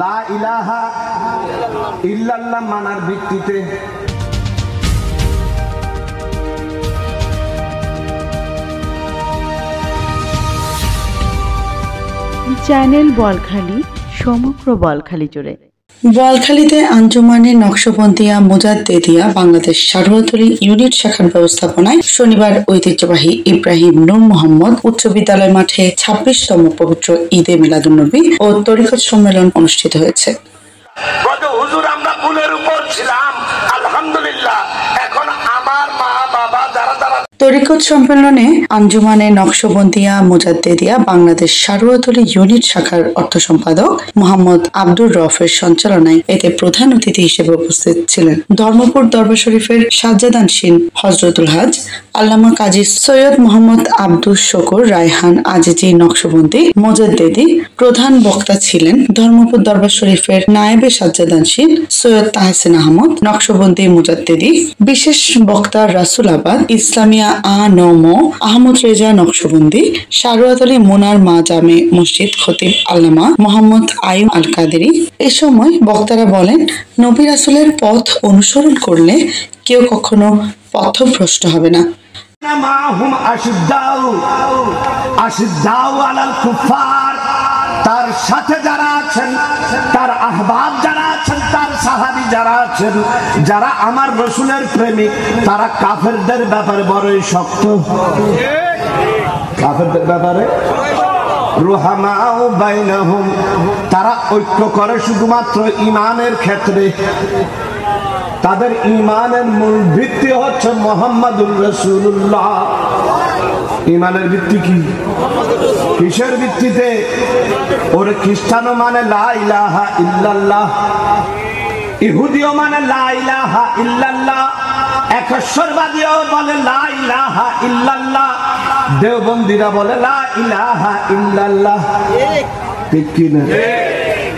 লা ইলাহা ইল্লাল্লাহ মানার ভিত্তিতে চ্যানেল বলখালি সমগ্র বলখালি জুড়ে। বলখালীতে আঞ্জুমানে নকশবন্দিয়া মুজাদ্দেদিয়া বাংলাদেশ সারোয়াতলী ইউনিট শাখার ব্যবস্থাপনায় শনিবার ঐতিহ্যবাহী ইব্রাহিম নূর মোহাম্মদ উচ্চ বিদ্যালয় মাঠে ২৬তম পবিত্র ঈদে মিলাদুন্নবী ও তরিকত সম্মেলন অনুষ্ঠিত হয়েছে। হুজুর আমরা ভুলের উপর ছিলাম, আলহামদুলিল্লাহ। এখন আমার মা বাবা যারা তরিকত সম্মেলনে আঞ্জুমানে নকশবন্দিয়া মুজাদ্দেদিয়া বাংলাদেশ সারোয়াতলী ইউনিট শাখার অর্থ সম্পাদক মোহাম্মদ আব্দুর রফের সঞ্চালনায় এতে প্রধান অতিথি হিসেবে উপস্থিত ছিলেন ধর্মপুর দরবার শরীফের সাজ্জাদানশীন হযরতুল হাজ আল্লামা কাজী সৈয়দ মোহাম্মদ আব্দুস শকুর রায়হান আজিজি নকশবন্দি মুজাদ্দেদি। প্রধান বক্তা ছিলেন ধর্মপুর দরবার শরীফের নায়েবে সাজ্জাদানশীন সৈয়দ তাহসিন আহমদ নকশবন্দি মুজাদ্দেদি। বিশেষ বক্তা রাসুলাবাদ ইসলামিয়া আহমদ রেজা নকশবন্দি, সারোয়াতলী মুনার মা জামে মসজিদ খতিব আল্লামা মোহাম্মদ আইয়ুব আল কাদেরি। এ সময় বক্তারা বলেন, নবী রাসূলের পথ অনুসরণ করলে কেউ কখনো পথভ্রষ্ট হবে না। তার সাথে যারা আছেন, তার আহবাব যারা আছেন, তার সাহাবী যারা আছেন, যারা আমার রাসূলের প্রেমিক, তারা কাফেরদের ব্যাপারে বড়ই শক্ত। কাফেরদের ব্যাপারে রুহামাউ বাইনাহুম, তারা ঐক্য করে শুধুমাত্র ঈমানের ক্ষেত্রে। তাদের ঈমানের মূল ভিত্তি হচ্ছে মুহাম্মাদুর রাসূলুল্লাহ। ঈমানের ভিত্তি কি? কিসের ভিত্তিতে? ওর খ্রিস্টানও মানে লা ইলাহা ইল্লাল্লাহ, ইহুদিও মানে লা ইলাহা ইল্লাল্লাহ, একেশ্বরবাদীও বলে লা ইলাহা ইল্লাল্লাহ, দেওবন্দীরা বলে লা ইলাহা ইল্লাল্লাহ। ঠিক কি না?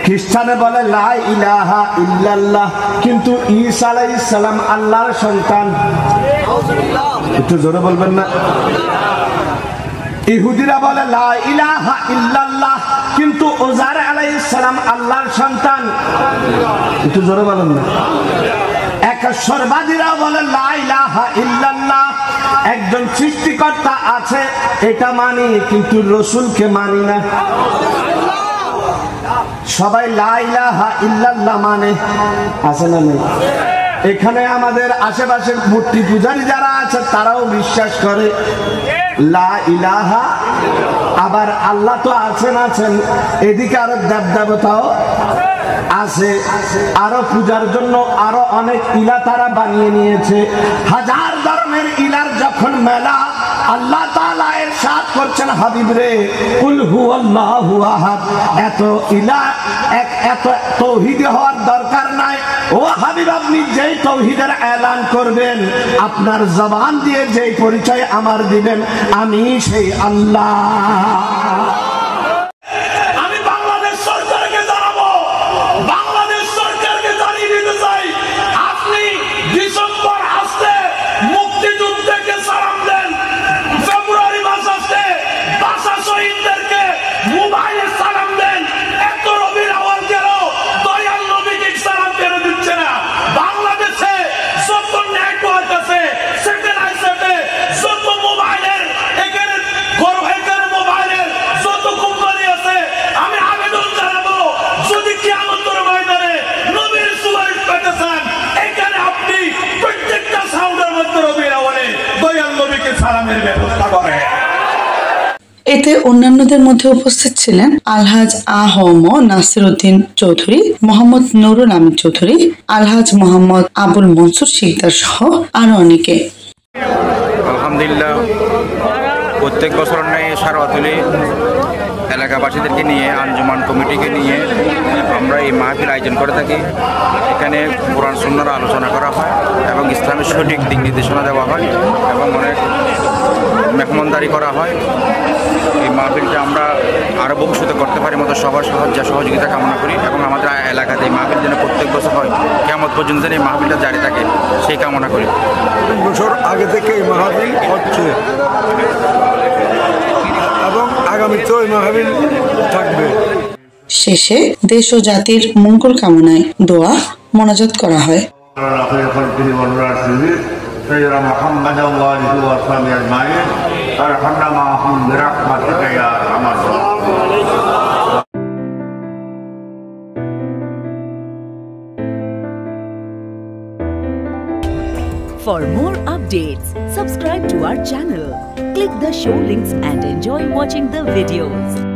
খ্রিস্টানে বলে লা ইলাহা ইল্লাল্লাহ, কিন্তু ঈসা আলাইহিস সালাম আল্লাহর সন্তান। একটু জোরে বলবেন না? ইহুদিরা বলে লা ইলাহা ইল্লাল্লাহ, কিন্তু উযার আলাইহিস সালাম আল্লাহর সন্তান। একটু জোরে বলেন না? একেশ্বরবাদীরা বলে লা ইলাহা ইল্লাল্লাহ, একজন সৃষ্টিকর্তা আছে এটা মানি, কিন্তু রাসূলকে মানি না। সবাই লা ইলাহা ইল্লাল্লাহ মানে, আছে না নেই? এখানে আমাদের আশেপাশের মূর্তি পূজারী যারা আছে তারাও বিশ্বাস করে লা ইলাহা, আবার আল্লাহ তো আছেন, এদিকে আরো দেবতাও আছে। আরো পূজার জন্য আরো অনেক ইলা তারা বানিয়ে নিয়েছে। হাজার ধরনের ইলার যখন মেলা, আল্লাহ তাআলা ইরশাদ করছেন, হাবিব রে কুল হুয়াল্লাহু আহাদ, এত ইলা এত তাওহীদ হওয়ার দরকার নাই। ও হাবিব, আপনি যেই তাওহীদের এলান করবেন, আপনার জবান দিয়ে যেই পরিচয় আমার দিবেন, আমি সেই আল্লাহ। এতে অন্যান্যদের মধ্যে উপস্থিত ছিলেন আলহাজ আহম নাসির উদ্দিন চৌধুরী, মোহাম্মদ নুরুল আমিন চৌধুরী, আলহাজ মোহাম্মদ আবুল মনসুর শিকদার সহ আরো অনেকে। আলহামদুলিল্লাহ, প্রত্যেক বছর ন্যায় সারোয়াতলী এলাকাবাসীদেরকে নিয়ে, আঞ্জুমান কমিটিকে নিয়ে আমরা এই মাহফিল আয়োজন করে থাকি। এখানে কোরআন সুন্নাহর আলোচনা করা হয় এবং ইসলামের সঠিক দিক নির্দেশনা দেওয়া হয় এবং অনেক মেহমানদারি করা হয়। এই মাহফিলটা আমরা আরও ভবিষ্যতে করতে পারি মতো সবার সহযোগিতা কামনা করি এবং আমাদের এলাকাতে এই মাহফিল যেন প্রত্যেক বছর হয়, কিয়ামত পর্যন্ত এই মাহফিলটা জারি থাকে সেই কামনা করি। বছর আগে থেকে এই মাহফিল হচ্ছে এবং আগামীতেও এই মাহফিল থাকবে। শেষে দেশ ও জাতির মঙ্গল কামনায় দোয়া মোনাজাত করা হয়। For more updates, subscribe to our channel, click the show links and enjoy watching the videos.